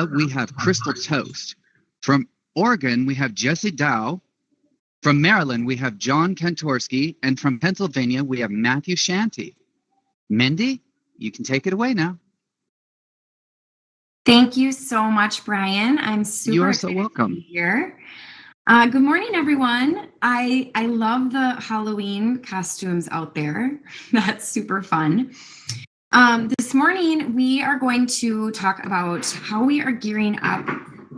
we have Crystal Toast. From Oregon, we have Jesse Dow. From Maryland, we have John Kantorski. And from Pennsylvania, we have Matthew Shanty. Mindy, you can take it away now. Thank you so much, Brian. I'm super You are so welcome. to be here. Good morning, everyone. I love the Halloween costumes out there. That's super fun. This morning, we are going to talk about how we are gearing up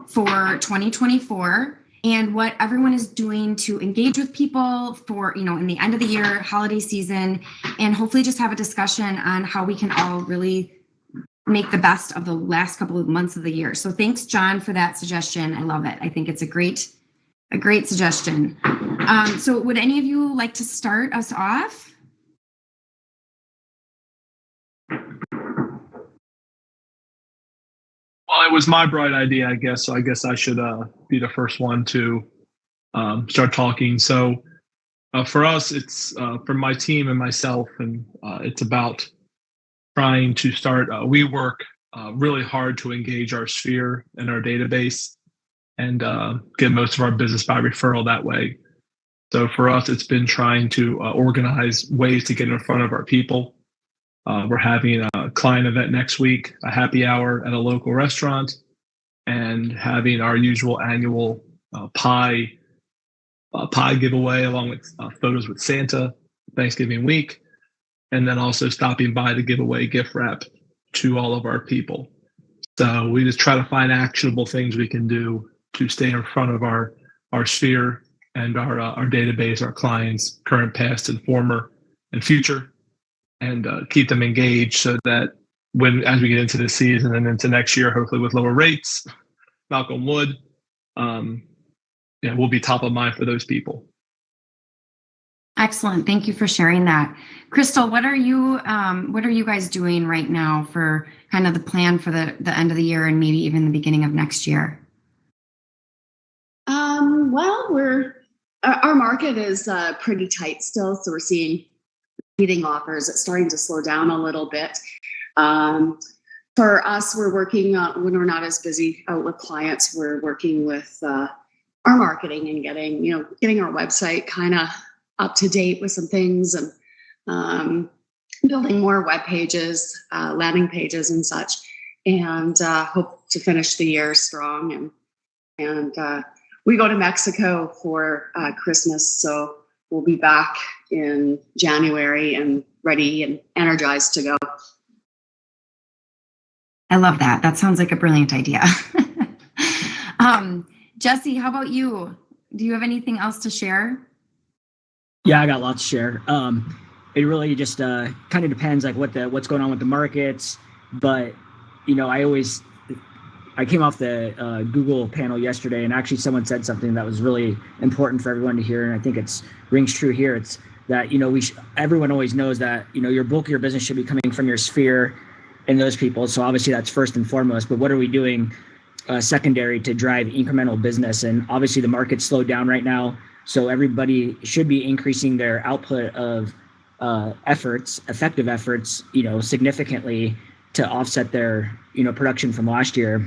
for 2024 and what everyone is doing to engage with people for, in the end of the year, holiday season, and hopefully just have a discussion on how we can all really make the best of the last couple of months of the year. So thanks, John, for that suggestion. I love it. I think it's a great suggestion. So would any of you like to start us off? Well, it was my bright idea, I guess. So I guess I should be the first one to start talking. So for us, it's for my team and myself, and it's about trying to start. We work really hard to engage our sphere and our database and get most of our business by referral that way. So for us, it's been trying to organize ways to get in front of our people. We're having a client event next week, a happy hour at a local restaurant, and having our usual annual pie giveaway along with photos with Santa Thanksgiving week, and then also stopping by to give away gift wrap to all of our people. So we just try to find actionable things we can do to stay in front of our sphere and our database, our clients, current, past, and former, and future, and keep them engaged so that as we get into the season and into next year, hopefully with lower rates, knock on wood, we'll be top of mind for those people. Excellent. Thank you for sharing that. Crystal, what are you guys doing right now for kind of the plan for the end of the year and maybe even the beginning of next year? Well, our market is pretty tight still, so we're seeing competing offers. It's starting to slow down a little bit. For us, we're working when we're not as busy with clients. We're working with our marketing and getting our website kind of up to date with some things, and building more web pages, landing pages, and such. And hope to finish the year strong. And we go to Mexico for Christmas, so we'll be back in January and ready and energized to go. I love that. That sounds like a brilliant idea. Jesse, how about you? Do you have anything else to share? Yeah, I got lots to share. It really just kind of depends, like what's going on with the markets. But I came off the Google panel yesterday, and actually someone said something that was really important for everyone to hear, and I think it rings true here. It's that everyone always knows that your bulk of your business should be coming from your sphere and those people. So obviously that's first and foremost. But what are we doing secondary to drive incremental business? And obviously the market's slowed down right now, so everybody should be increasing their output of effective efforts, significantly to offset their production from last year.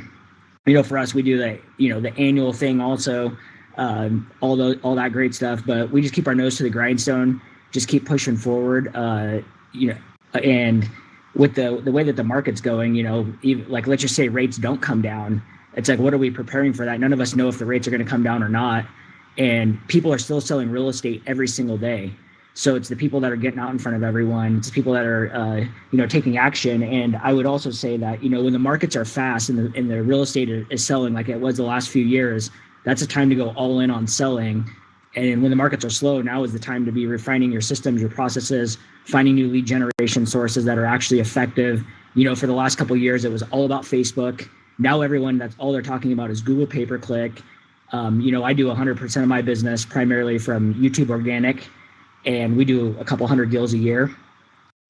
For us, we do the annual thing also, all that great stuff, but we just keep our nose to the grindstone, just keep pushing forward, and with the way that the market's going, even, like, let's just say rates don't come down. It's like, what are we preparing for that? None of us know if the rates are going to come down or not. And people are still selling real estate every single day. So it's the people that are getting out in front of everyone. It's the people that are, taking action. And I would also say that, when the markets are fast and the real estate is selling like it was the last few years, that's a time to go all in on selling. And when the markets are slow, now is the time to be refining your systems, your processes, finding new lead generation sources that are actually effective. For the last couple of years, it was all about Facebook. Now everyone, that's all they're talking about is Google pay-per-click. I do 100% of my business primarily from YouTube organic, and we do a couple hundred deals a year.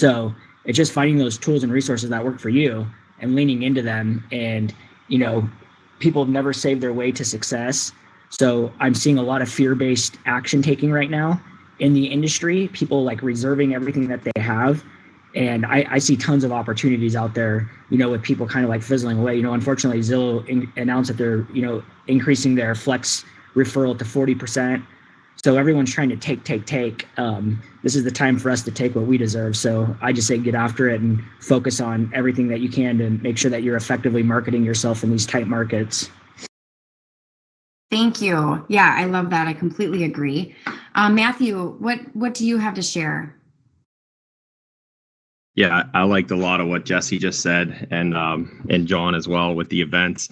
So it's just finding those tools and resources that work for you and leaning into them. And, people have never saved their way to success. So I'm seeing a lot of fear-based action taking right now in the industry, people like reserving everything that they have And I see tons of opportunities out there, with people kind of like fizzling away. Unfortunately, Zillow announced that they're, increasing their flex referral to 40%. So everyone's trying to take. This is the time for us to take what we deserve. So I just say get after it and focus on everything that you can to make sure that you're effectively marketing yourself in these tight markets. Thank you. Yeah, I love that. I completely agree. Matthew, what do you have to share? Yeah, I liked a lot of what Jesse just said, and John as well with the events.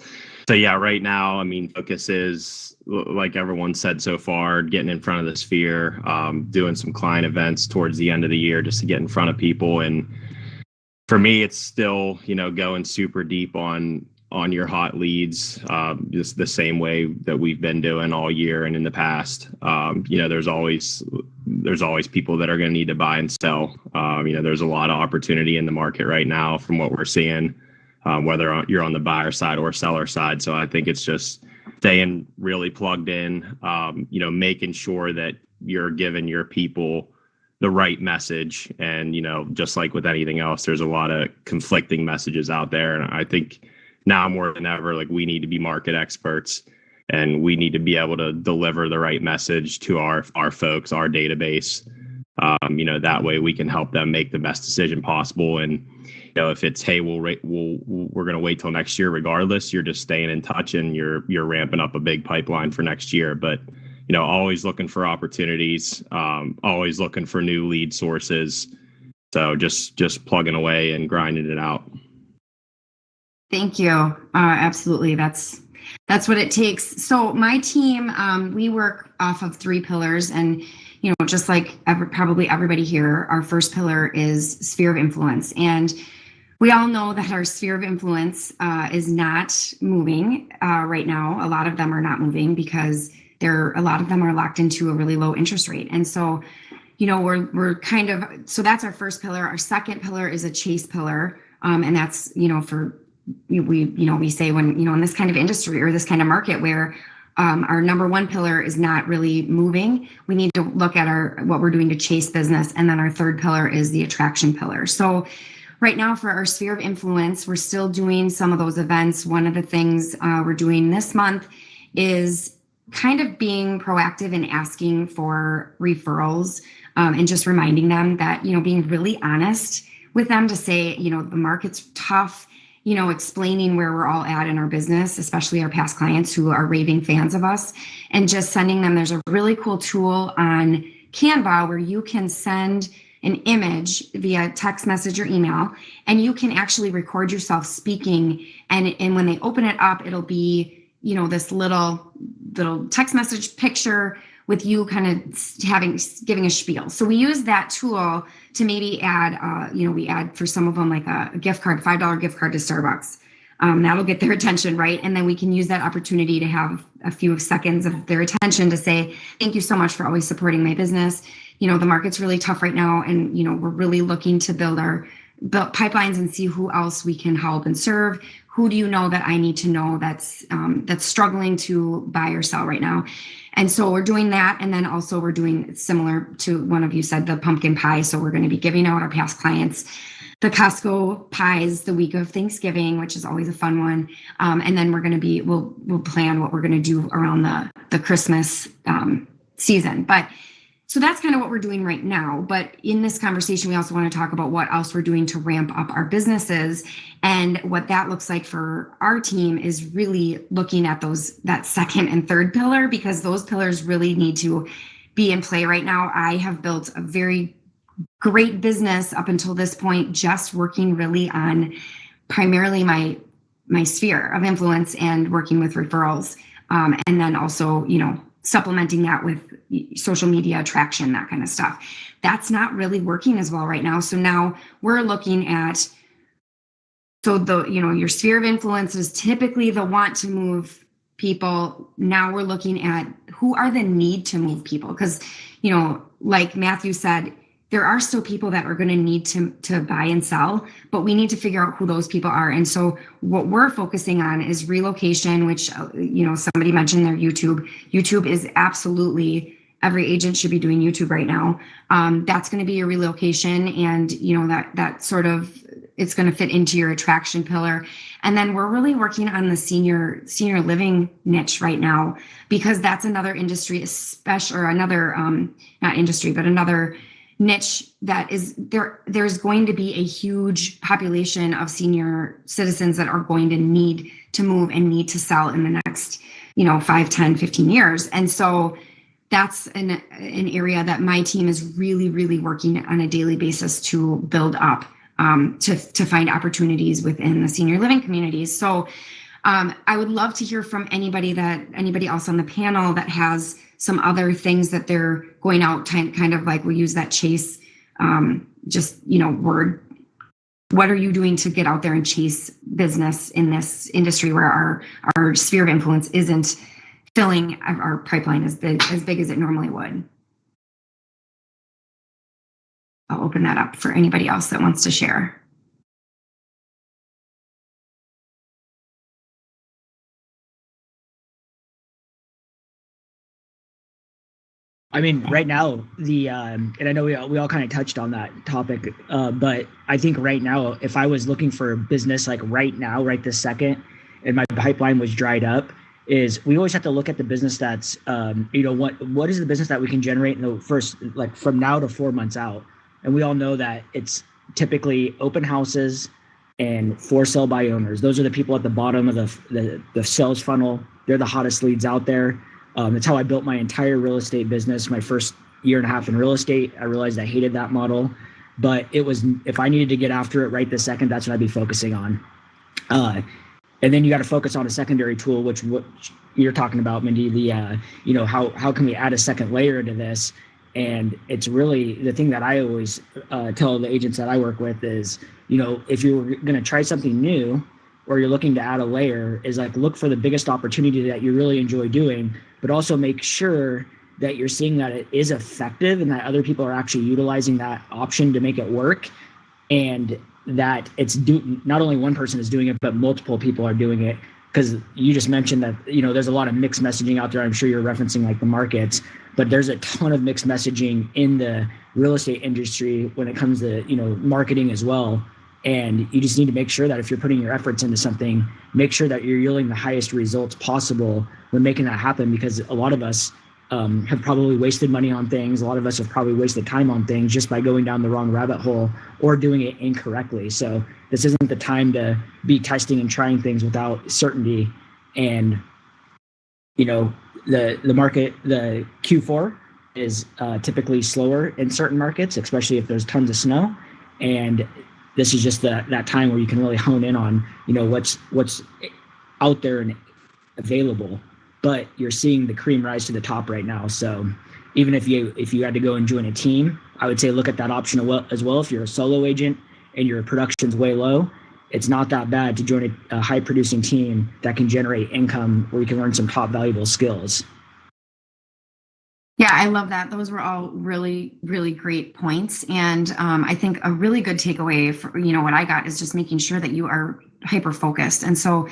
So yeah, right now, focus is, like everyone said so far, getting in front of the sphere, doing some client events towards the end of the year just to get in front of people. And for me, it's still, going super deep on your hot leads, just the same way that we've been doing all year and in the past. There's always people that are going to need to buy and sell. There's a lot of opportunity in the market right now from what we're seeing, whether you're on the buyer side or seller side. So I think it's just staying really plugged in, making sure that you're giving your people the right message. And, just like with anything else, there's a lot of conflicting messages out there. And I think now more than ever, like, we need to be market experts, and we need to be able to deliver the right message to our folks, our database. That way we can help them make the best decision possible. And, if it's, hey, we're going to wait till next year regardless, you're just staying in touch and you're ramping up a big pipeline for next year. But, always looking for opportunities, always looking for new lead sources. So just plugging away and grinding it out. Thank you. Absolutely. That's what it takes. So my team, we work off of 3 pillars, and, just like probably everybody here, our first pillar is sphere of influence. And we all know that our sphere of influence is not moving right now. A lot of them are not moving because a lot of them are locked into a really low interest rate. And so, we're kind of, so that's our first pillar. Our second pillar is a chase pillar. And that's, we say when, in this kind of industry or this kind of market where our number one pillar is not really moving, we need to look at what we're doing to chase business. And then our third pillar is the attraction pillar. So right now for our sphere of influence, we're still doing some of those events. One of the things we're doing this month is kind of being proactive and asking for referrals, and just reminding them that, being really honest with them to say, the market's tough, explaining where we're all at in our business, especially our past clients who are raving fans of us, and just sending them, there's a really cool tool on Canva where you can send an image via text message or email, and you can actually record yourself speaking. And when they open it up, it'll be, this little text message picture with you kind of giving a spiel. So we use that tool to maybe add, we add for some of them like a gift card, $5 gift card to Starbucks. That'll get their attention, right? And then we can use that opportunity to have a few seconds of their attention to say, thank you so much for always supporting my business. The market's really tough right now. And, we're really looking to build pipelines and see who else we can help and serve. Who do you know that I need to know that's struggling to buy or sell right now? And so we're doing that. And then also we're doing similar to one of you said, the pumpkin pie. So we're going to be giving out our past clients the Costco pies the week of Thanksgiving, which is always a fun one. And then we'll plan what we're going to do around the Christmas season. But so that's kind of what we're doing right now. But in this conversation, we also want to talk about what else we're doing to ramp up our businesses. And what that looks like for our team is really looking at that second and third pillar, because those pillars really need to be in play right now. I have built a very great business up until this point, just working really on primarily my sphere of influence and working with referrals. And then also, supplementing that with social media attraction, that kind of stuff. That's not really working as well right now. So now we're looking at, your sphere of influence is typically the want to move people. Now we're looking at who are the need to move people. Because, like Matthew said, there are still people that are going to need to buy and sell, but we need to figure out who those people are. And so what we're focusing on is relocation, which, somebody mentioned their YouTube. YouTube is absolutely every agent should be doing YouTube right now. That's going to be a relocation, and that sort of, it's going to fit into your attraction pillar. And then we're really working on the senior living niche right now, because that's another industry, especially, or another not industry, but another niche that is there. There's going to be a huge population of senior citizens that are going to need to move and need to sell in the next 5, 10, 15 years. And so that's an area that my team is really, really working on a daily basis to build up, to find opportunities within the senior living communities. So I would love to hear from anybody else on the panel that has some other things that they're going out, kind of like, we'll use that chase, word. What are you doing to get out there and chase business in this industry where our sphere of influence isn't filling our pipeline as big as it normally would? I'll open that up for anybody else that wants to share. I mean, right now, and I know we all kind of touched on that topic, but I think right now, if I was looking for a business like right now, right this second, and my pipeline was dried up, is we always have to look at the business that's, what is the business that we can generate in the first, like from now to 4 months out. And we all know that it's typically open houses and for sale by owners. Those are the people at the bottom of the sales funnel. They're the hottest leads out there. That's how I built my entire real estate business. My first year and a half in real estate, I realized I hated that model, but it was, if I needed to get after it right this second, that's what I'd be focusing on. And then you got to focus on a secondary tool, which what you're talking about, Mindy, how can we add a second layer to this? And it's really the thing that I always tell the agents that I work with is, if you're going to try something new, or you're looking to add a layer, is like, look for the biggest opportunity that you really enjoy doing, but also make sure that you're seeing that it is effective and that other people are actually utilizing that option to make it work, and that it's not only one person is doing it, but multiple people are doing it. Because you just mentioned that, there's a lot of mixed messaging out there. I'm sure you're referencing like the markets, but there's a ton of mixed messaging in the real estate industry when it comes to, marketing as well. And you just need to make sure that if you're putting your efforts into something, make sure that you're yielding the highest results possible when making that happen. Because a lot of us have probably wasted money on things. A lot of us have probably wasted time on things just by going down the wrong rabbit hole or doing it incorrectly. So this isn't the time to be testing and trying things without certainty. And, the market, the Q4 is typically slower in certain markets, especially if there's tons of snow. And this is just that time where you can really hone in on, what's out there and available. But you're seeing the cream rise to the top right now. So even if you had to go and join a team, I would say look at that option as well. If you're a solo agent and your production's way low, it's not that bad to join a high producing team that can generate income where you can learn some top valuable skills. Yeah, I love that. Those were all really, really great points. And I think a really good takeaway for, what I got is just making sure that you are hyper-focused. And so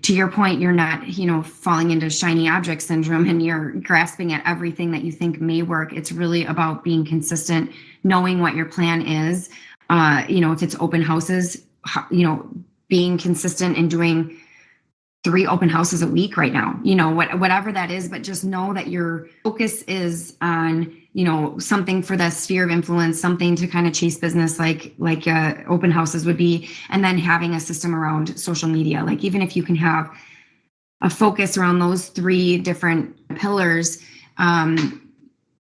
to your point, you're not, falling into shiny object syndrome and you're grasping at everything that you think may work. It's really about being consistent, knowing what your plan is. If it's open houses, being consistent and doing 3 open houses a week right now, whatever that is, but just know that your focus is on, something for the sphere of influence, something to kind of chase business like open houses would be, and then having a system around social media. Like, even if you can have a focus around those 3 different pillars,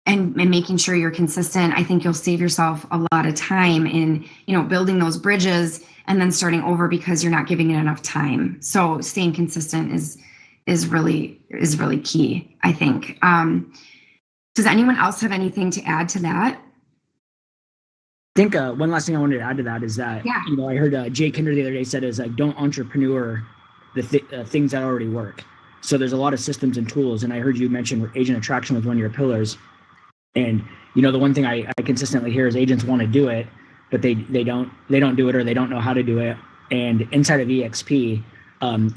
and making sure you're consistent, I think you'll save yourself a lot of time in, building those bridges and then starting over because you're not giving it enough time. So staying consistent is really key, I think. Does anyone else have anything to add to that? I think one last thing I wanted to add to that is that, I heard Jay Kinder the other day said is like, don't entrepreneur the things that already work. So there's a lot of systems and tools. And I heard you mention agent attraction was one of your pillars. And, the one thing I consistently hear is agents want to do it, but they don't do it, or they don't know how to do it. And inside of EXP,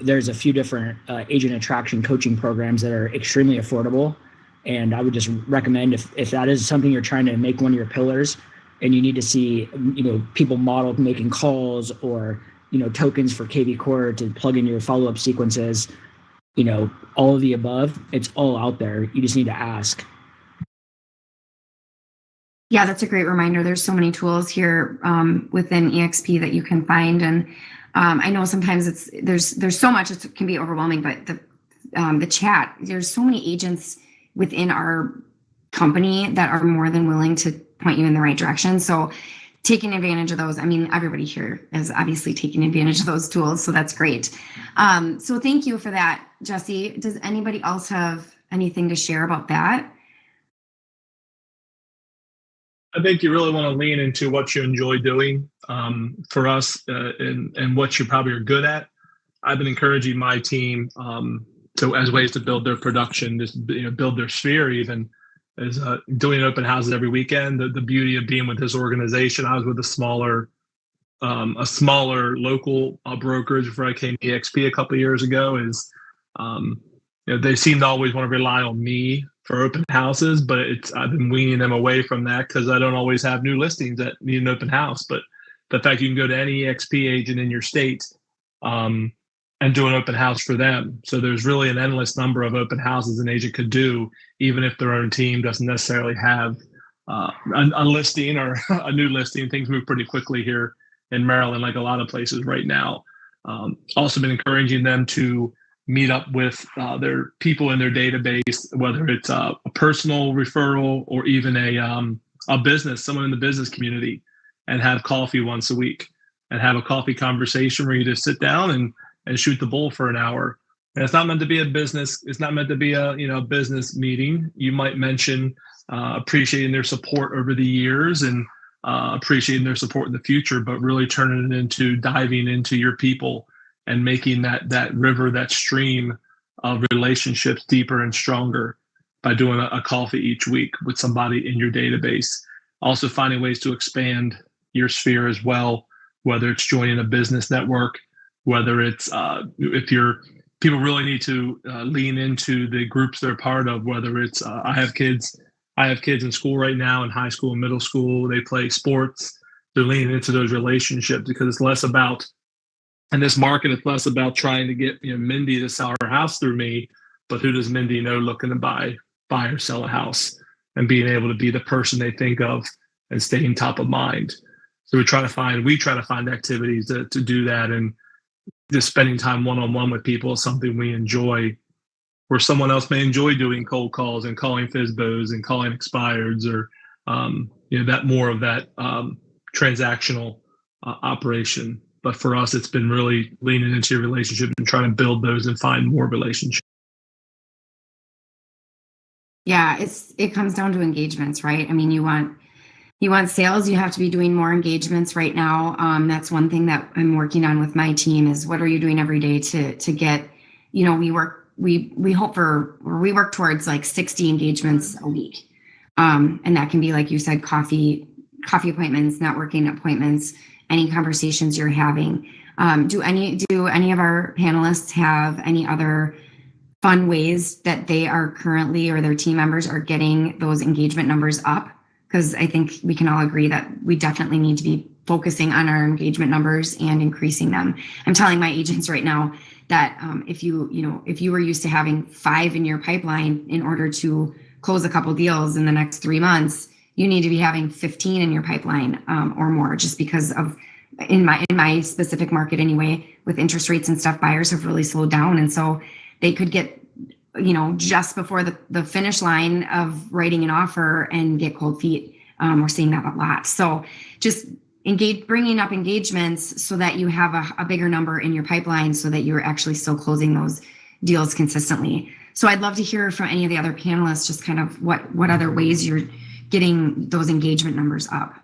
there's a few different agent attraction coaching programs that are extremely affordable. And I would just recommend if that is something you're trying to make one of your pillars, and you need to see, people model making calls or, tokens for KV Core to plug in your follow-up sequences, all of the above, it's all out there. You just need to ask. Yeah, that's a great reminder. There's so many tools here within EXP that you can find. And I know sometimes there's so much, it can be overwhelming, but the chat, there's so many agents within our company that are more than willing to point you in the right direction. So taking advantage of those, I mean, everybody here is obviously taking advantage of those tools. So that's great. So thank you for that, Jesse. Does anybody else have anything to share about that? I think you really want to lean into what you enjoy doing. For us, and what you probably are good at. I've been encouraging my team as ways to build their production, just build their sphere. Even as doing open houses every weekend. The beauty of being with this organization, I was with a smaller local brokerage before I came to EXP a couple of years ago. Is they seem to always want to rely on me for open houses, but I've been weaning them away from that because I don't always have new listings that need an open house. But the fact you can go to any EXP agent in your state and do an open house for them. So there's really an endless number of open houses an agent could do, even if their own team doesn't necessarily have a listing or a new listing. Things move pretty quickly here in Maryland, like a lot of places right now. Also been encouraging them to meet up with their people in their database, whether it's a personal referral or even a business, someone in the business community, and have coffee once a week and have a coffee conversation where you just sit down and shoot the bull for an hour. And it's not meant to be a business. It's not meant to be a business meeting. You might mention appreciating their support over the years and appreciating their support in the future, but really turning it into diving into your people and making that river, that stream of relationships deeper and stronger by doing a coffee each week with somebody in your database. Also finding ways to expand your sphere as well, whether it's joining a business network, whether it's if people really need to lean into the groups they're part of, whether it's I have kids in school right now, in high school and middle school, they play sports. They're leaning into those relationships because it's less about, in this market, it's less about trying to get Mindy to sell her house through me, but who does Mindy know looking to buy or sell a house, and being able to be the person they think of and staying top of mind. So we try to find activities to do that, and just spending time one-on-one with people is something we enjoy, where someone else may enjoy doing cold calls and calling FSBOs and calling expireds, or that more of that transactional operation. But for us, it's been really leaning into your relationship and trying to build those and find more relationships. Yeah, it comes down to engagements, right? I mean, you want sales, you have to be doing more engagements right now. That's one thing that I'm working on with my team is what are you doing every day to get, we work towards like 60 engagements a week. And that can be, like you said, coffee appointments, networking appointments, any conversations you're having. Do any of our panelists have any other fun ways that they are currently, or their team members are getting those engagement numbers up? Because I think we can all agree that we definitely need to be focusing on our engagement numbers and increasing them. I'm telling my agents right now that if you were used to having 5 in your pipeline in order to close a couple deals in the next 3 months, you need to be having 15 in your pipeline or more, just because of in my specific market anyway, with interest rates and stuff, buyers have really slowed down, and so they could get just before the finish line of writing an offer and get cold feet. We're seeing that a lot. So just bringing up engagements so that you have a bigger number in your pipeline, so that you're actually still closing those deals consistently. So I'd love to hear from any of the other panelists, just kind of what other ways you're getting those engagement numbers up.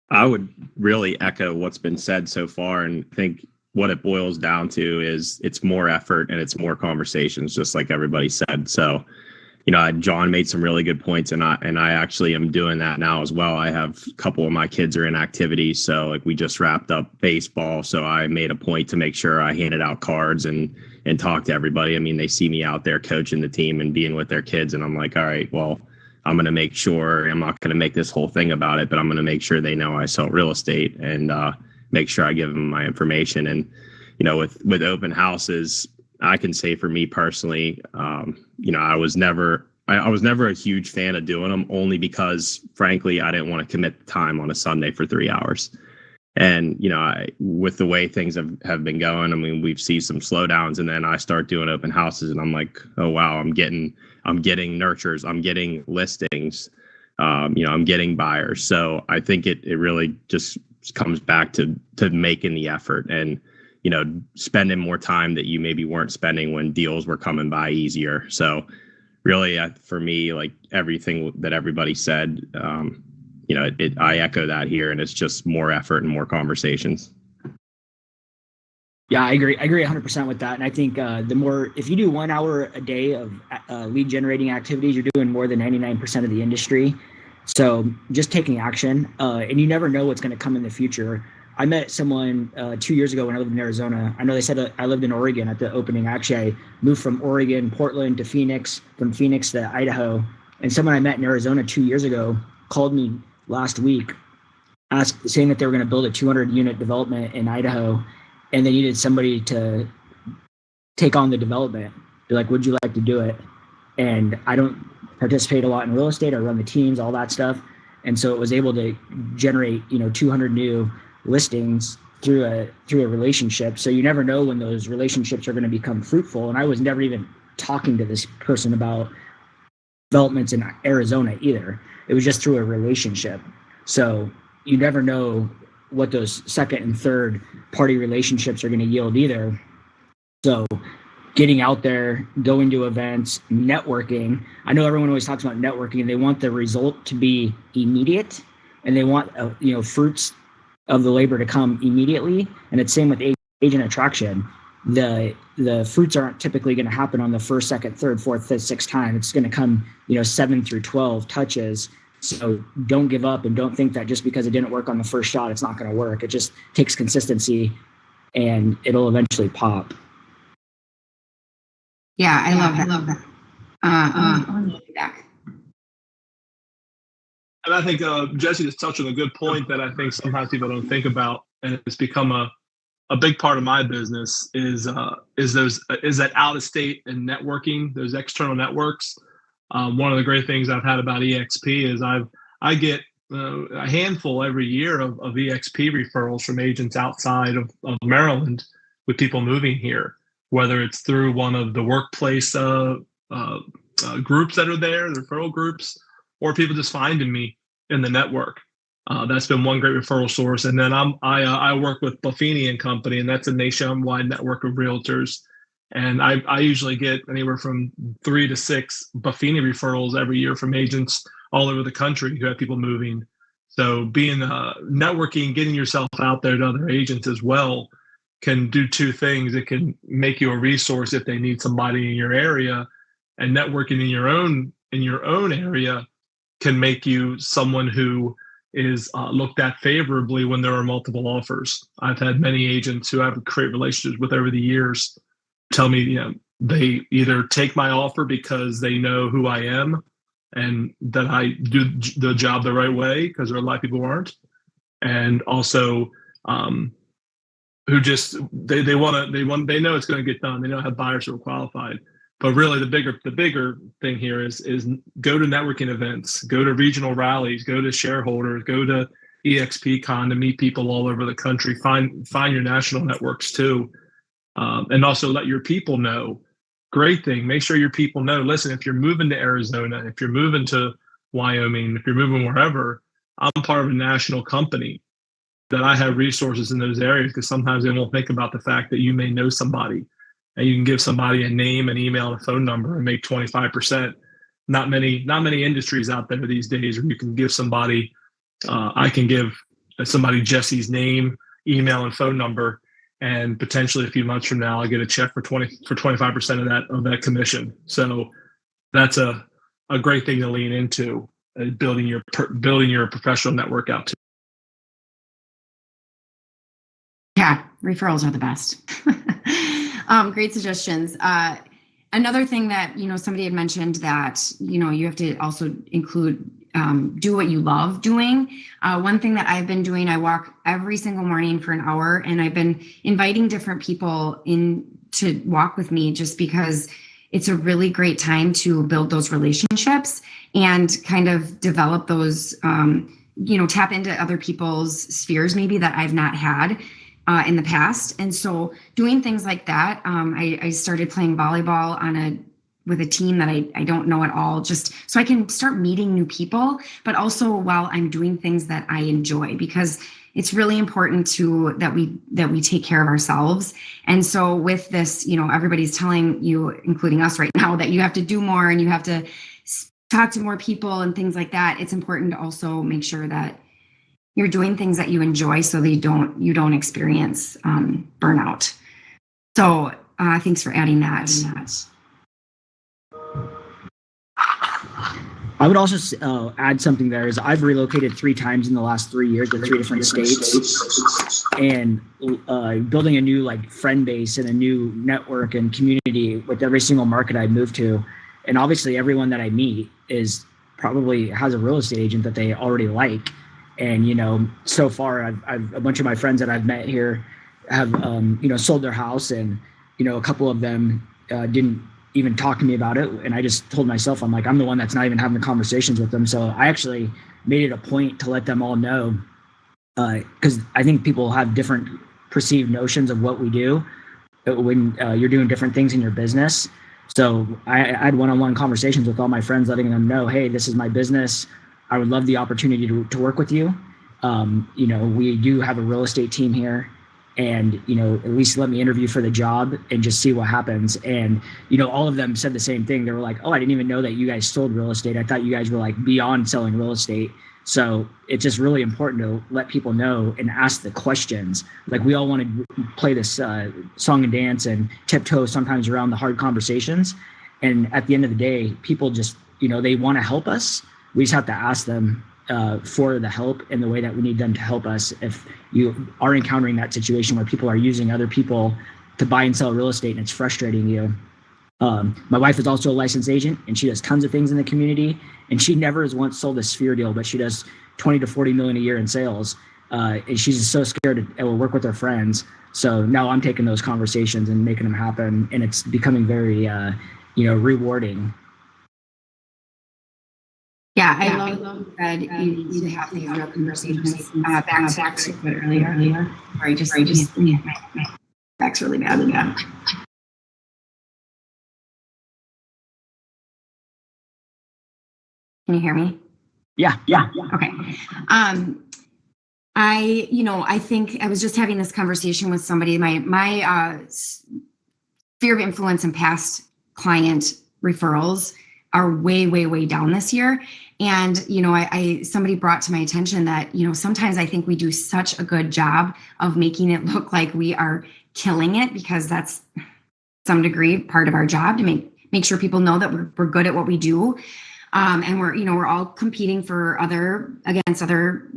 I would really echo what's been said so far, and think what it boils down to is it's more effort and it's more conversations, just like everybody said. So John made some really good points, and I actually am doing that now as well. I have a couple of my kids are in activities, so like we just wrapped up baseball, so I made a point to make sure I handed out cards and talk to everybody. I mean, they see me out there coaching the team and being with their kids, and I'm like, all right, well, I'm going to make sure I'm not going to make this whole thing about it, but I'm going to make sure they know I sell real estate and make sure I give them my information. And with open houses, I can say for me personally, I was never a huge fan of doing them, only because, frankly, I didn't want to commit the time on a Sunday for 3 hours. And, with the way things have been going, I mean, we've seen some slowdowns, and then I start doing open houses and I'm like, oh, wow, I'm getting nurtures, I'm getting listings, I'm getting buyers. So I think it really just comes back to making the effort and, spending more time that you maybe weren't spending when deals were coming by easier. So really, for me, like everything that everybody said, I echo that here, and it's just more effort and more conversations. Yeah, I agree 100% with that. And I think if you do 1 hour a day of lead generating activities, you're doing more than 99% of the industry. So just taking action, and you never know what's going to come in the future. I met someone 2 years ago when I lived in Arizona. I know they said I lived in Oregon at the opening. Actually, I moved from Oregon, Portland to Phoenix, from Phoenix to Idaho. And someone I met in Arizona 2 years ago called me last week, saying that they were going to build a 200-unit development in Idaho, and they needed somebody to take on the development. They're like, would you like to do it? And I don't participate a lot in real estate. I run the teams, all that stuff. And so it was able to generate, 200 new listings through a relationship. So you never know when those relationships are going to become fruitful. And I was never even talking to this person about developments in Arizona either. It was just through a relationship. So you never know what those second and third party relationships are going to yield either. So getting out there, going to events, networking. I know everyone always talks about networking, and they want the result to be immediate, and they want fruits of the labor to come immediately. And it's same with agent attraction. The fruits aren't typically going to happen on the first, second, third, fourth, fifth, sixth time. It's going to come 7 through 12 touches. So don't give up, and don't think that just because it didn't work on the first shot, it's not going to work. It just takes consistency, and it'll eventually pop. Yeah, I love that. Let me get back. And I think Jesse just touched on a good point that I think sometimes people don't think about, and it's become a big part of my business is that out of state and networking, those external networks. One of the great things I've had about EXP is I get a handful every year of EXP referrals from agents outside of Maryland with people moving here, whether it's through one of the workplace groups that are there, the referral groups, or people just finding me in the network. That's been one great referral source. And then I work with Buffini and Company, and that's a nationwide network of realtors. And I usually get anywhere from 3 to 6 Buffini referrals every year from agents all over the country who have people moving. So being networking, getting yourself out there to other agents as well can do two things. It can make you a resource if they need somebody in your area, and networking in your own area can make you someone who is looked at favorably when there are multiple offers. I've had many agents who I've created relationships with over the years tell me, they either take my offer because they know who I am and that I do the job the right way, because there are a lot of people who aren't, and also who just they know it's going to get done. They know how buyers who are qualified. But really, the bigger thing here is go to networking events, go to regional rallies, go to shareholders, go to EXPCon to meet people all over the country. Find your national networks too, and also let your people know. Great thing. Make sure your people know. Listen, if you're moving to Arizona, if you're moving to Wyoming, if you're moving wherever, I'm part of a national company that I have resources in those areas, because sometimes they won't think about the fact that you may know somebody. And you can give somebody a name, an email, and a phone number and make 25%. Not many industries out there these days where you can give somebody, I can give somebody Jesse's name, email, and phone number, and potentially a few months from now, I'll get a check for 25% of that commission. So that's a a great thing to lean into, building your professional network out too. Yeah, referrals are the best. Great suggestions. Another thing that, somebody had mentioned that, you have to also include, do what you love doing. One thing that I've been doing, I walk every single morning for an hour, and I've been inviting different people in to walk with me just because it's a really great time to build those relationships and kind of develop those, tap into other people's spheres maybe that I've not had in the past. And so doing things like that, I started playing volleyball with a team that I don't know at all, just so I can start meeting new people, but also while I'm doing things that I enjoy, because it's really important that we take care of ourselves. And so with this, everybody's telling you, including us right now, that you have to do more and you have to talk to more people and things like that. It's important to also make sure that you're doing things that you enjoy so that you don't experience burnout. So thanks for adding that. I would also add something there is I've relocated 3 times in the last 3 years to 3 different states, and building a new friend base and a new network and community with every single market I move to. And obviously everyone that I meet is probably has a real estate agent that they already like. And, so far I've a bunch of my friends that I've met here have, sold their house, and, a couple of them didn't even talk to me about it. And I just told myself, I'm the one that's not even having the conversations with them. So I actually made it a point to let them all know, because I think people have different perceived notions of what we do when you're doing different things in your business. So I had one-on-one conversations with all my friends, letting them know, hey, this is my business. I would love the opportunity to work with you. We do have a real estate team here, and, at least let me interview for the job and just see what happens. And, all of them said the same thing. They were like, oh, I didn't even know that you guys sold real estate. I thought you guys were beyond selling real estate. So it's just really important to let people know and ask the questions. We all want to play this song and dance and tiptoe sometimes around the hard conversations. And at the end of the day, people just, they want to help us. We just have to ask them for the help in the way that we need them to help us. If you are encountering that situation where people are using other people to buy and sell real estate and it's frustrating you. My wife is also a licensed agent, and she does tons of things in the community, and she never has once sold a sphere deal, but she does 20 to 40 million a year in sales. And she's just so scared to work with her friends. So now I'm taking those conversations and making them happen, and it's becoming very, rewarding. Yeah, I love that you need to have these real conversations. Back to what earlier. Sorry, just back's really bad. Yeah. Can you hear me? Yeah. Okay. I think I was just having this conversation with somebody. My sphere of influence and past client referrals are way, way, way down this year. And, somebody brought to my attention that, sometimes I think we do such a good job of making it look like we are killing it, because that's some degree part of our job, to make sure people know that we're good at what we do. And we're all competing against other,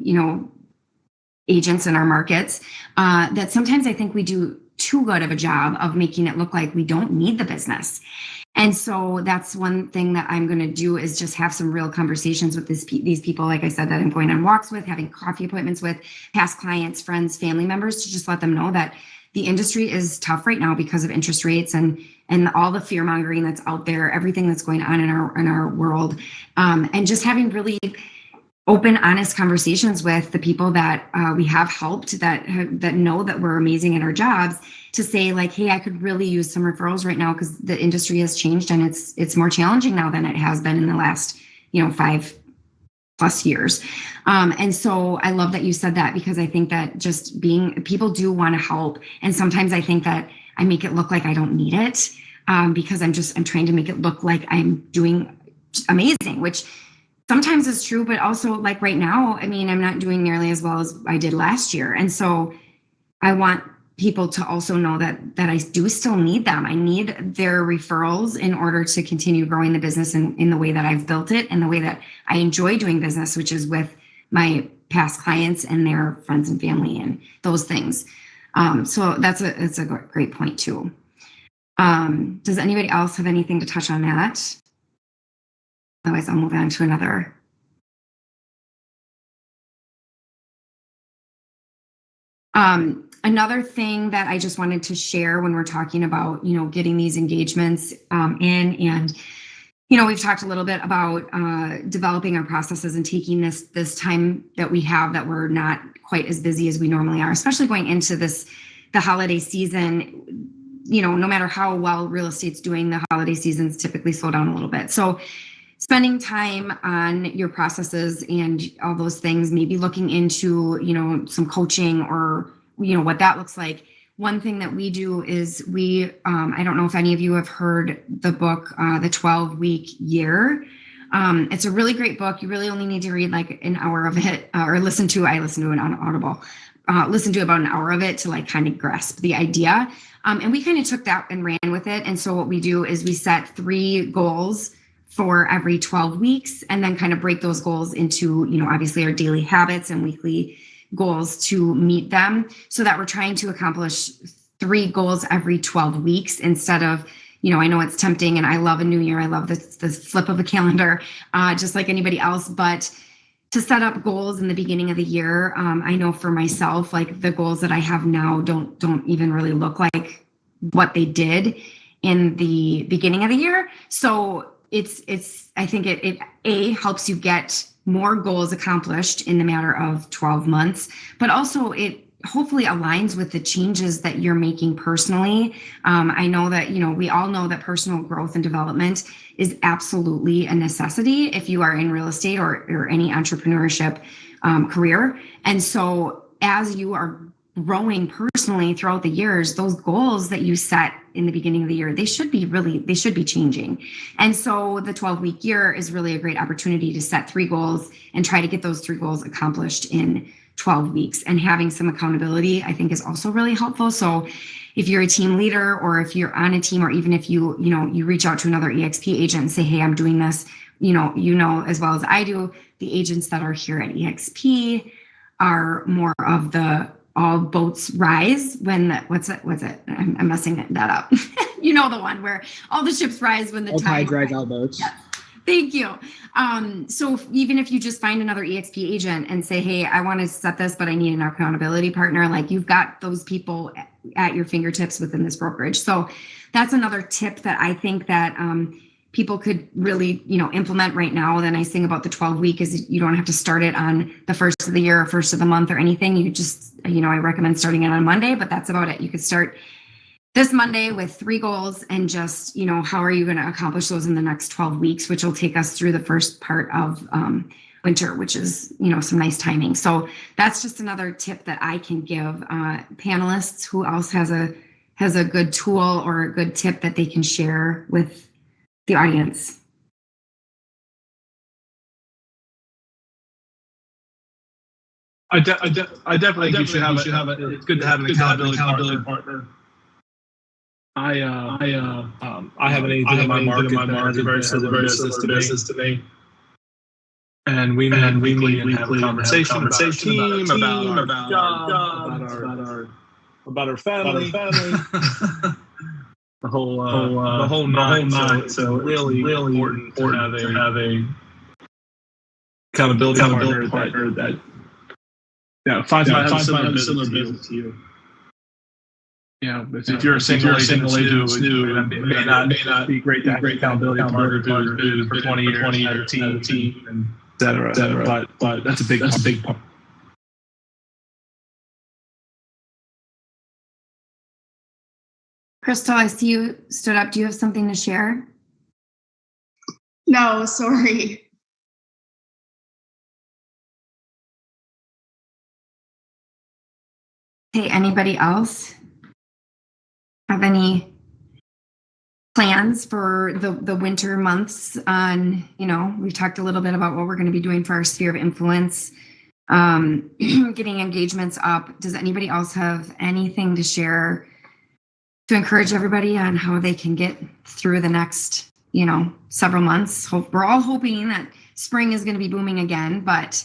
agents in our markets, that sometimes I think we do too good of a job of making it look like we don't need the business. And so that's one thing that I'm going to do, is just have some real conversations with these people, like I said, that I'm going on walks with, having coffee appointments with, past clients, friends, family members, to just let them know that the industry is tough right now because of interest rates and all the fear mongering that's out there, everything that's going on in our world, and just having really open, honest conversations with the people that we have helped, that know that we're amazing at our jobs, to say hey, I could really use some referrals right now, because the industry has changed and it's more challenging now than it has been in the last 5+ years. And so I love that you said that, because I think that just people do want to help, and sometimes I think that I make it look like I don't need it, because I'm trying to make it look like I'm doing amazing, which sometimes is true, but also right now, I'm not doing nearly as well as I did last year. And so I want people to also know that I do still need them. I need their referrals in order to continue growing the business in the way that I've built it and the way that I enjoy doing business, which is with my past clients and their friends and family and those things. So it's a great point too. Does anybody else have anything to touch on that? Otherwise, I'll move on to another. Another thing that I just wanted to share when we're talking about, getting these engagements in, and, we've talked a little bit about developing our processes and taking this time that we have that we're not quite as busy as we normally are, especially going into the holiday season. No matter how well real estate's doing, the holiday seasons typically slow down a little bit. So spending time on your processes and all those things, maybe looking into, some coaching or, what that looks like. One thing that we do is I don't know if any of you have heard the book, The 12-Week Year. It's a really great book. You really only need to read like an hour of it or I listen to it on Audible. Listen to about an hour of it to like kind of grasp the idea. And we kind of took that and ran with it. And so what we do is we set 3 goals for every 12 weeks and then kind of break those goals into, obviously our daily habits and weekly goals to meet them, so that we're trying to accomplish 3 goals every 12 weeks instead of, I know it's tempting and I love a new year. I love the flip of a calendar, just like anybody else, but to set up goals in the beginning of the year. I know for myself, like the goals that I have now don't even really look like what they did in the beginning of the year. So I think it helps you get more goals accomplished in the matter of 12 months, but also it hopefully aligns with the changes that you're making personally. I know that, we all know that personal growth and development is absolutely a necessity if you are in real estate or any entrepreneurship career. And so as you are growing personally throughout the years, those goals that you set in the beginning of the year, they should be changing. And so the 12-week year is really a great opportunity to set 3 goals and try to get those 3 goals accomplished in 12 weeks. And having some accountability, I think, is also really helpful. So if you're a team leader or if you're on a team, or even if you reach out to another EXP agent and say, hey, I'm doing this, as well as I do, the agents that are here at EXP are more of the all boats rise when what's it? I'm messing that up. The one where all the ships rise when the tide rise, all boats. Yes. Thank you. So even if you just find another EXP agent and say, hey, I want to set this, but I need an accountability partner, like you've got those people at your fingertips within this brokerage. So that's another tip that I think that people could really, implement right now. The nice thing about the 12-week is you don't have to start it on the first of the year or first of the month or anything. You just, I recommend starting it on Monday, but that's about it. You could start this Monday with 3 goals and just, how are you going to accomplish those in the next 12 weeks, which will take us through the first part of winter, which is, some nice timing. So that's just another tip that I can give panelists. Who else has a good tool or a good tip that they can share with the audience? I definitely think you should have it's good to have an accountability partner. I have an agent in my market that has a very similar business to me. And we meet and have a conversation about our team, about our job, about our family. The whole nine. So really important to have a accountability partner that finds a similar business to you. If you're a single agent, it may not be great to have an accountability partner who's been for 20 years at a team, and et cetera. But that's a big part. Crystal, I see you stood up. Do you have something to share? No, sorry. Hey, anybody else have any plans for the winter months? We've talked a little bit about what we're going to be doing for our sphere of influence getting engagements up. Does anybody else have anything to share to encourage everybody on how they can get through the next, several months? We're all hoping that spring is going to be booming again, but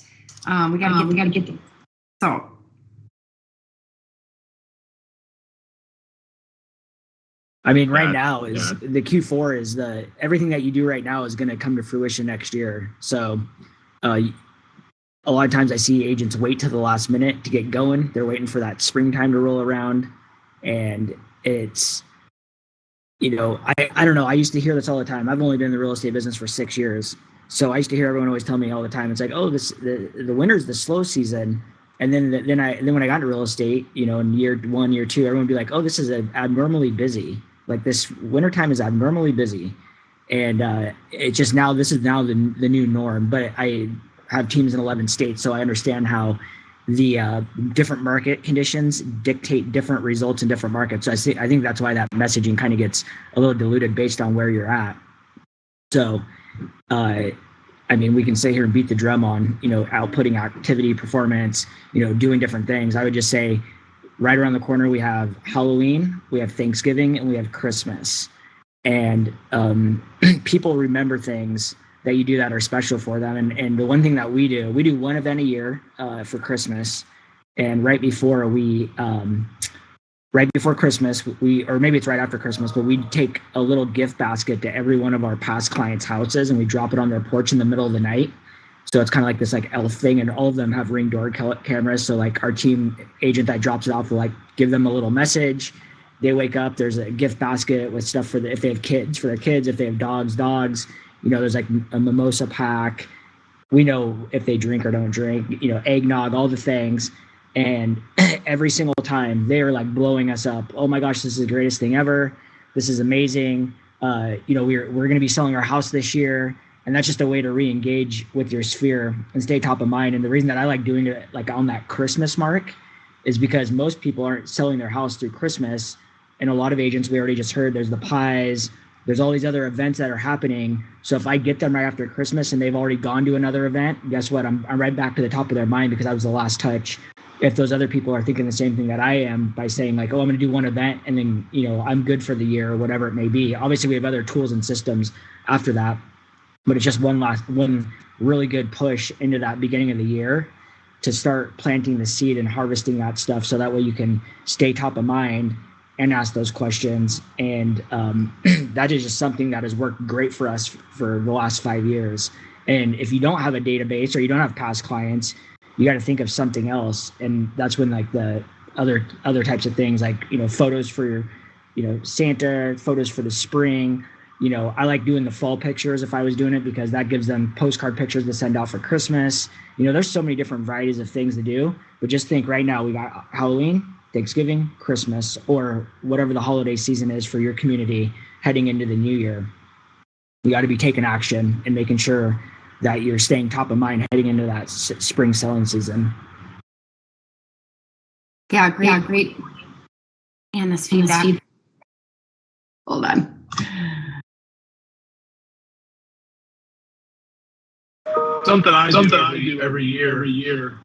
we got to get them. So. I mean, right now is the Q4 is everything that you do right now is going to come to fruition next year. So a lot of times I see agents wait till the last minute to get going. They're waiting for that springtime to roll around. And it's, I don't know. I used to hear this all the time. I've only been in the real estate business for 6 years. So I used to hear everyone always tell me all the time, it's like, oh, the winter's the slow season. And then when I got into real estate, in year 1, year 2, everyone would be like, oh, this is abnormally busy. Like this wintertime is abnormally busy. And it's just this is now the new norm. But I have teams in 11 states, so I understand how the different market conditions dictate different results in different markets. So I think that's why that messaging kind of gets a little diluted based on where you're at. So, we can sit here and beat the drum on, outputting activity, performance, doing different things. I would just say right around the corner, we have Halloween, we have Thanksgiving, and we have Christmas. And people remember things that you do that are special for them. And the one thing that we do one event a year for Christmas. And right before Christmas, or maybe it's right after Christmas, but we take a little gift basket to every one of our past clients' houses and we drop it on their porch in the middle of the night. So it's kind of like this elf thing, and all of them have Ring door cameras. So our team agent that drops it off will give them a little message. They wake up, there's a gift basket with stuff if they have kids, for their kids, if they have dogs. There's a mimosa pack. We know if they drink or don't drink, eggnog, all the things. And every single time they are blowing us up. Oh my gosh, this is the greatest thing ever. This is amazing. We're going to be selling our house this year. And that's just a way to re-engage with your sphere and stay top of mind. And the reason that I like doing it on that Christmas mark is because most people aren't selling their house through Christmas. And a lot of agents, we already just heard, there's the pies, there's all these other events that are happening. So if I get them right after Christmas and they've already gone to another event, guess what? I'm right back to the top of their mind because I was the last touch. If those other people are thinking the same thing that I am by saying oh, I'm going to do one event and then, I'm good for the year or whatever it may be. Obviously we have other tools and systems after that, but it's just one really good push into that beginning of the year to start planting the seed and harvesting that stuff. So that way you can stay top of mind and ask those questions. And that is just something that has worked great for us for the last 5 years. And if you don't have a database or you don't have past clients, you got to think of something else. And that's when the other types of things photos for your, Santa, photos for the spring. I like doing the fall pictures if I was doing it because that gives them postcard pictures to send out for Christmas. There's so many different varieties of things to do, but just think right now we got Halloween, Thanksgiving, Christmas, or whatever the holiday season is for your community heading into the new year. You got to be taking action and making sure that you're staying top of mind heading into that spring selling season. Yeah, great. And this feedback. Hold on. Something I do every year.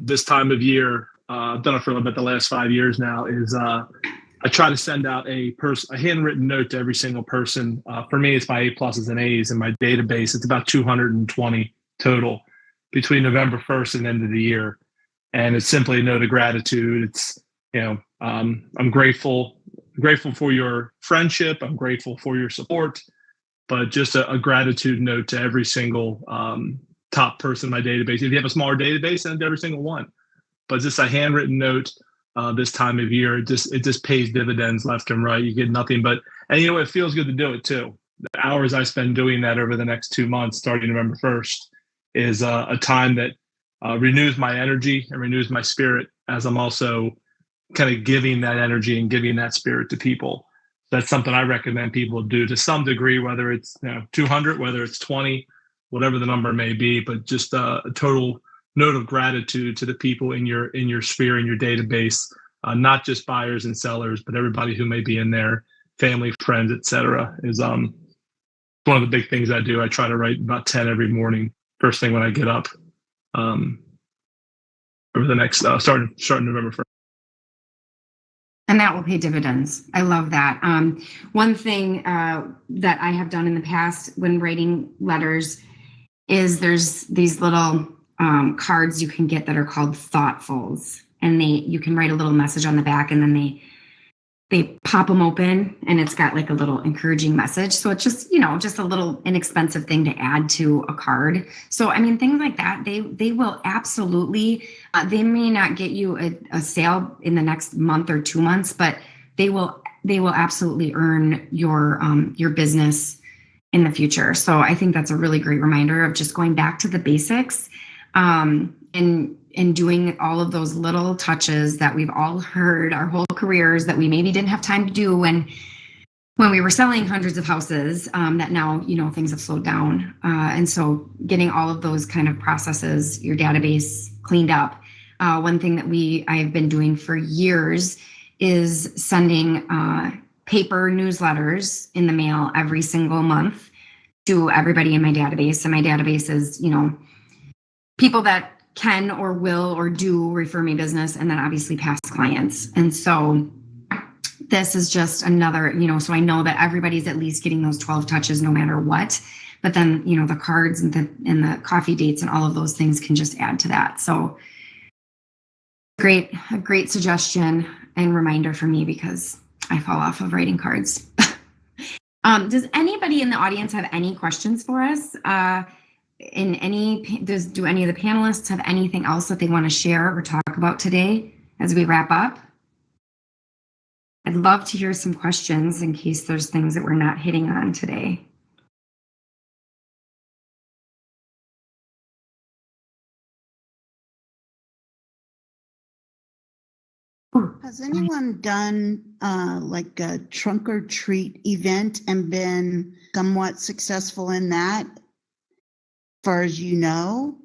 This time of year, I've done it for about the last 5 years now, is I try to send out a handwritten note to every single person. For me, it's my A pluses and A's in my database. It's about 220 total between November 1st and end of the year. And it's simply a note of gratitude. It's, I'm grateful for your friendship. I'm grateful for your support, but just a gratitude note to every single top person in my database. If you have a smaller database, send it to every single one. But just a handwritten note this time of year, it just pays dividends left and right. You get nothing but, and it feels good to do it too. The hours I spend doing that over the next 2 months, starting November 1st, is a time that renews my energy and renews my spirit as I'm also kind of giving that energy and giving that spirit to people. That's something I recommend people do to some degree, whether it's 200, whether it's 20, whatever the number may be, but just a total note of gratitude to the people in your sphere, in your database, not just buyers and sellers, but everybody who may be in there, family, friends, etc. is one of the big things I do. I try to write about 10 every morning, first thing when I get up. over the next starting November 1st. And that will pay dividends. I love that. One thing that I have done in the past when writing letters is there's these little cards you can get that are called thoughtfuls, and you can write a little message on the back, and then they pop them open, and it's got like a little encouraging message. So it's just, just a little inexpensive thing to add to a card. So, I mean, things like that, they will absolutely, they may not get you a sale in the next month or 2 months, but they will absolutely earn your business in the future. So I think that's a really great reminder of just going back to the basics, and doing all of those little touches that we've all heard our whole careers that we maybe didn't have time to do when we were selling hundreds of houses, that now, things have slowed down. And so getting all of those kind of processes, your database cleaned up. One thing that I've been doing for years is sending paper newsletters in the mail every single month to everybody in my database. And my database is, people that can or will or do refer me business, and then obviously past clients. And so this is just another, so I know that everybody's at least getting those 12 touches no matter what. But then, the cards and the coffee dates and all of those things can just add to that. So a great suggestion and reminder for me, because I fall off of writing cards. Does anybody in the audience have any questions for us? Do any of the panelists have anything else that they want to share or talk about today as we wrap up? I'd love to hear some questions in case there's things that we're not hitting on today. Has anyone done like a trunk or treat event and been somewhat successful in that? Far as you know?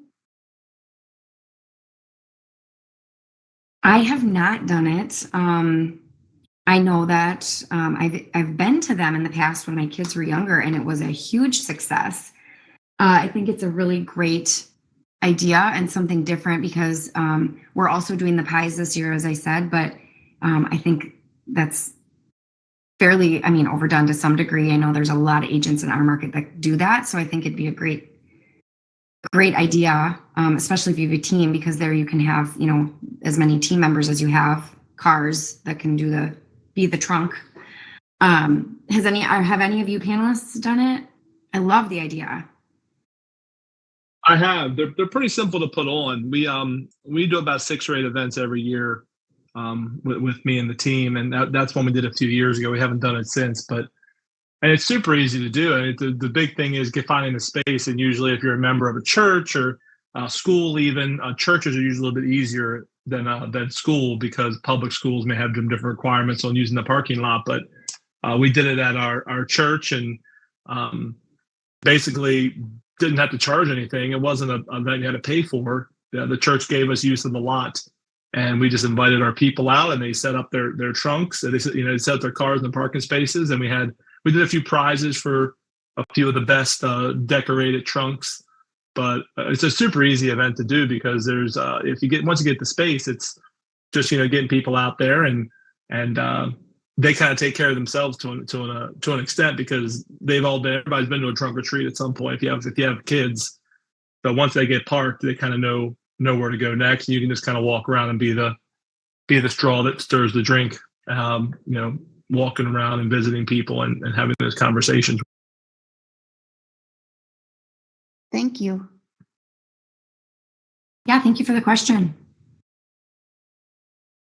I have not done it. I know that I've been to them in the past when my kids were younger, and it was a huge success. I think it's a really great idea and something different, because we're also doing the pies this year, as I said, but I think that's fairly, overdone to some degree. I know there's a lot of agents in our market that do that, so I think it'd be a great idea, especially if you have a team, because there you can have, as many team members as you have cars that can be the trunk. Have any of you panelists done it? I love the idea. I have. They're pretty simple to put on. We do about 6 or 8 events every year with me and the team, and that's one we did a few years ago. We haven't done it since, and it's super easy to do. And the big thing is finding the space. And usually, if you're a member of a church or school, even churches are usually a little bit easier than school, because public schools may have different requirements on using the parking lot. But we did it at our church, and basically didn't have to charge anything. It wasn't an event you had to pay for. The church gave us use of the lot, and we just invited our people out, and they set up their trunks. They set up their cars in the parking spaces, and we did a few prizes for a few of the best decorated trunks. But it's a super easy event to do, because there's once you get the space, it's just getting people out there, and they kind of take care of themselves to an extent, because everybody's been to a trunk or treat at some point if you have kids. So once they get parked, they kind of know where to go next, and you can just kind of walk around and be the straw that stirs the drink. Walking around and visiting people and having those conversations. Thank you. Yeah, thank you for the question.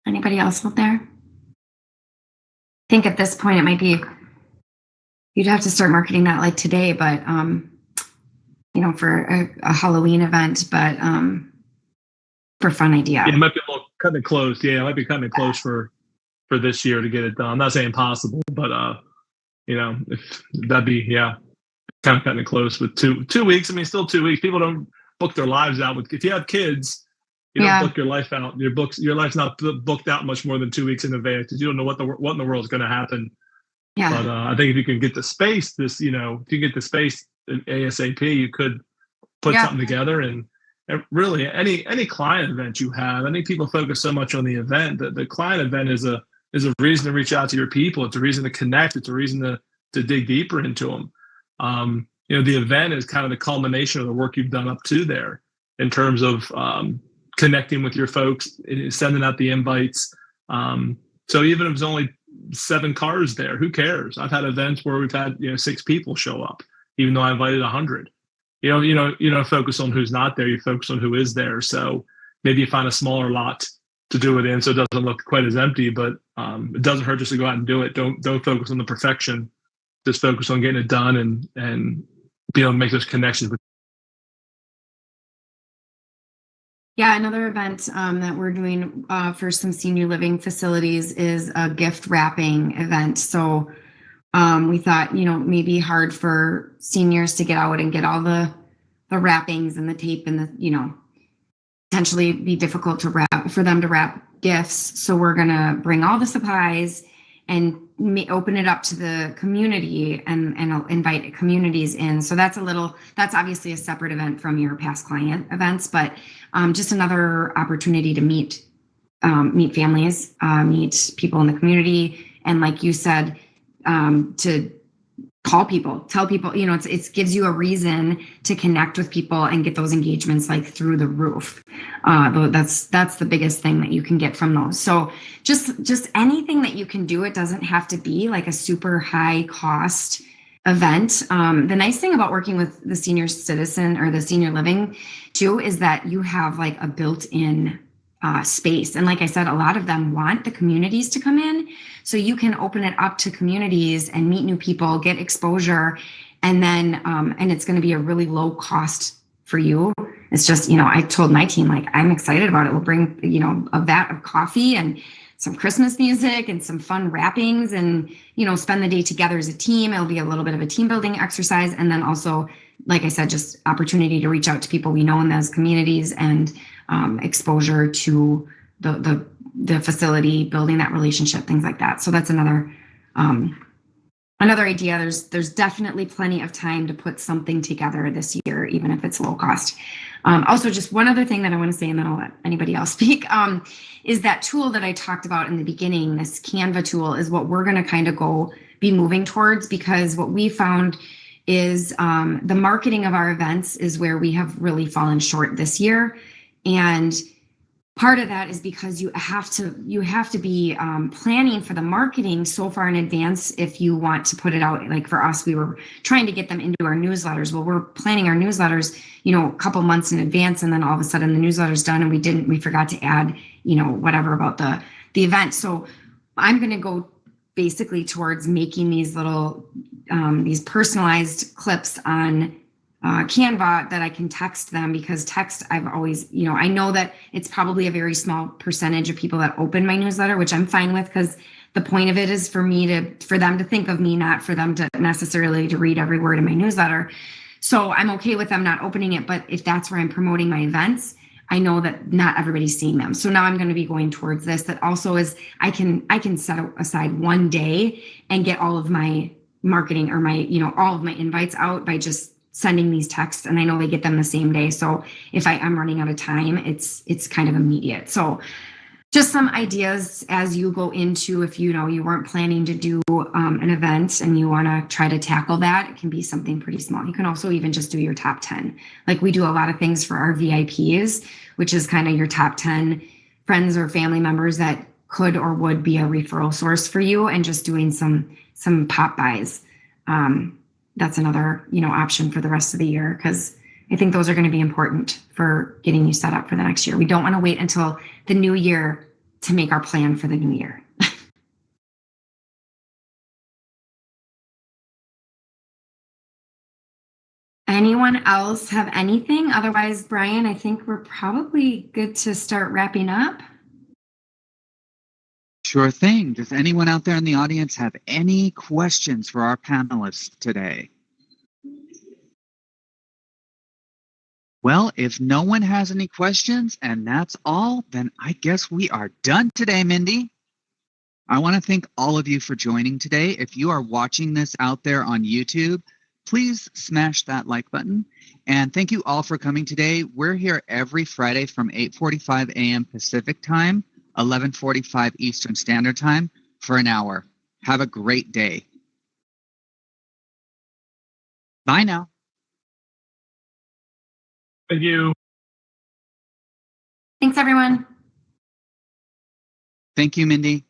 Anybody else out there? I think at this point it might be, you'd have to start marketing that like today, but for a Halloween event, but for a fun idea. Yeah, it might be a little cutting it close. Yeah, it might be cutting it close for this year to get it done. I'm not saying impossible, but if that'd be kind of cutting it close with 2 weeks. Still 2 weeks. People don't book their lives out if you have kids, you don't book your life out. Your life's not booked out much more than 2 weeks in advance, because you don't know what in the world is going to happen. Yeah. But I think if you can get the space, if you get the space ASAP, you could put something together and really any client event you have. I think people focus so much on the event that the client event is a reason to reach out to your people. It's a reason to connect. It's a reason to dig deeper into them. The event is kind of the culmination of the work you've done up to there in terms of connecting with your folks, sending out the invites. So even if it's only 7 cars there, who cares? I've had events where we've had 6 people show up, even though I invited 100. You don't focus on who's not there. You focus on who is there. So maybe you find a smaller lot to do it in, so it doesn't look quite as empty. But it doesn't hurt just to go out and do it. Don't focus on the perfection. Just focus on getting it done and be able to make those connections with. Yeah, another event that we're doing for some senior living facilities is a gift wrapping event. So we thought, maybe hard for seniors to get out and get all the wrappings and the tape and the, potentially be difficult to wrap for them to wrap gifts. So we're going to bring all the supplies and open it up to the community and invite communities in. So that's obviously a separate event from your past client events, but just another opportunity to meet families, meet people in the community. And like you said, to call people, tell people, it gives you a reason to connect with people and get those engagements like through the roof. That's the biggest thing that you can get from those. So just anything that you can do. It doesn't have to be like a super high cost event. The nice thing about working with the senior citizen or the senior living too is that you have like a built-in space. And like I said, a lot of them want the communities to come in. So you can open it up to communities and meet new people, get exposure. And then, and it's going to be a really low cost for you. It's just, I told my team, like, I'm excited about it. We'll bring, a vat of coffee and some Christmas music and some fun wrappings and, spend the day together as a team. It'll be a little bit of a team building exercise. And then also, like I said, just opportunity to reach out to people we know in those communities and exposure to the facility, building that relationship, things like that. So that's another idea. There's definitely plenty of time to put something together this year, even if it's low cost. Also, just one other thing that I want to say, and then I'll let anybody else speak, is that tool that I talked about in the beginning, this Canva tool, is what we're going to kind of be moving towards, because what we found is the marketing of our events is where we have really fallen short this year. And part of that is because you have to be planning for the marketing so far in advance if you want to put it out. Like for us, we were trying to get them into our newsletters. Well, we're planning our newsletters, a couple months in advance, and then all of a sudden the newsletter's done and we forgot to add, whatever about the event. So I'm going to go basically towards making these little, these personalized clips on Canva that I can text them, because text, I've always, I know that it's probably a very small percentage of people that open my newsletter, which I'm fine with, because the point of it is for them to think of me, not for them to necessarily to read every word in my newsletter. So I'm okay with them not opening it. But if that's where I'm promoting my events, I know that not everybody's seeing them. So now I'm going to be going towards this. That also is, I can set aside one day and get all of my marketing or my, all of my invites out by just sending these texts, and I know they get them the same day. So if I'm running out of time, it's kind of immediate. So just some ideas as you go into, if you weren't planning to do an event and you want to try to tackle that, it can be something pretty small. You can also even just do your top 10. Like we do a lot of things for our VIPs, which is kind of your top 10 friends or family members that could or would be a referral source for you, and just doing some pop buys. That's another, option for the rest of the year, because I think those are going to be important for getting you set up for the next year. We don't want to wait until the new year to make our plan for the new year. Anyone else have anything? Otherwise, Brian, I think we're probably good to start wrapping up. Sure thing. Does anyone out there in the audience have any questions for our panelists today? Well, if no one has any questions and that's all, then I guess we are done today, Mindy. I want to thank all of you for joining today. If you are watching this out there on YouTube, please smash that like button. And thank you all for coming today. We're here every Friday from 8:45 a.m. Pacific time, 11:45 Eastern Standard Time for an hour. Have a great day. Bye now. Thank you. Thanks, everyone. Thank you, Mindy.